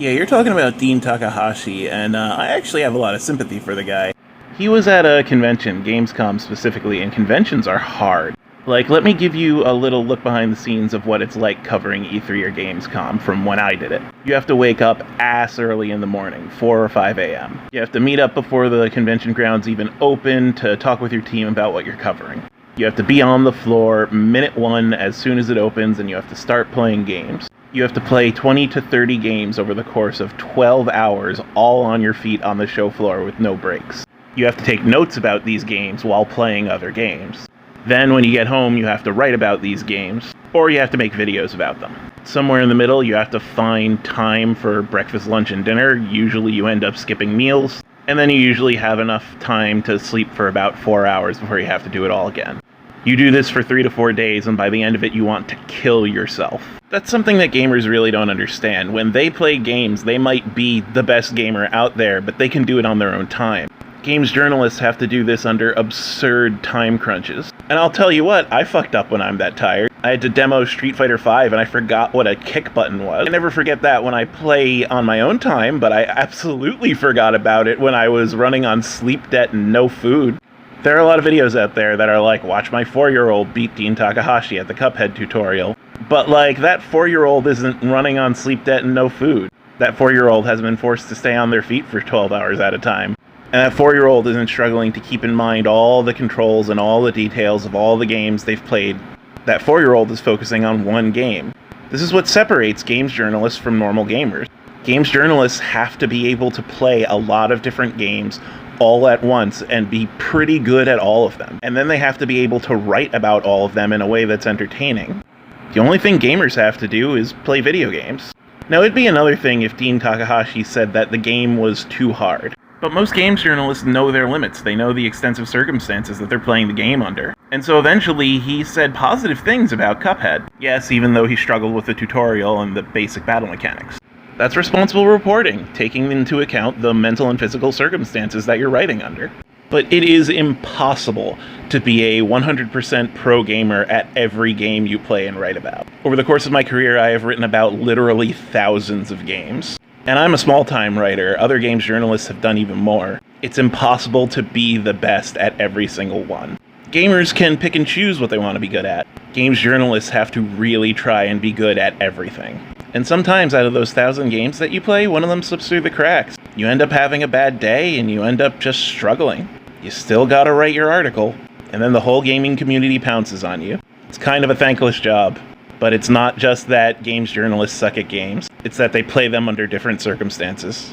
Yeah, you're talking about Dean Takahashi, and I actually have a lot of sympathy for the guy. He was at a convention, Gamescom specifically, and conventions are hard. Like, let me give you a little look behind the scenes of what it's like covering E3 or Gamescom from when I did it. You have to wake up ass early in the morning, 4 or 5 a.m. You have to meet up before the convention grounds even open to talk with your team about what you're covering. You have to be on the floor minute one as soon as it opens, and you have to start playing games. You have to play 20 to 30 games over the course of 12 hours, all on your feet on the show floor with no breaks. You have to take notes about these games while playing other games. Then when you get home, you have to write about these games, or you have to make videos about them. Somewhere in the middle, you have to find time for breakfast, lunch, and dinner. Usually you end up skipping meals, and then you usually have enough time to sleep for about 4 hours before you have to do it all again. You do this for 3 to 4 days, and by the end of it, you want to kill yourself. That's something that gamers really don't understand. When they play games, they might be the best gamer out there, but they can do it on their own time. Games journalists have to do this under absurd time crunches. And I'll tell you what, I fucked up when I'm that tired. I had to demo Street Fighter V and I forgot what a kick button was. I never forget that when I play on my own time, but I absolutely forgot about it when I was running on sleep debt and no food. There are a lot of videos out there that are like, watch my 4-year-old beat Dean Takahashi at the Cuphead tutorial. But like, that 4-year-old isn't running on sleep debt and no food. That 4-year-old has been forced to stay on their feet for 12 hours at a time. And that 4-year-old isn't struggling to keep in mind all the controls and all the details of all the games they've played. That 4-year-old is focusing on one game. This is what separates games journalists from normal gamers. Games journalists have to be able to play a lot of different games all at once and be pretty good at all of them. And then they have to be able to write about all of them in a way that's entertaining. The only thing gamers have to do is play video games. Now, it'd be another thing if Dean Takahashi said that the game was too hard. But most games journalists know their limits. They know the extensive circumstances that they're playing the game under. And so eventually, he said positive things about Cuphead. Yes, even though he struggled with the tutorial and the basic battle mechanics. That's responsible reporting, taking into account the mental and physical circumstances that you're writing under. But it is impossible to be a 100% pro gamer at every game you play and write about. Over the course of my career, I have written about literally thousands of games. And I'm a small-time writer. Other games journalists have done even more. It's impossible to be the best at every single one. Gamers can pick and choose what they want to be good at. Games journalists have to really try and be good at everything. And sometimes out of those 1,000 games that you play, one of them slips through the cracks. You end up having a bad day and you end up just struggling. You still gotta write your article, and then the whole gaming community pounces on you. It's kind of a thankless job. But it's not just that games journalists suck at games, it's that they play them under different circumstances.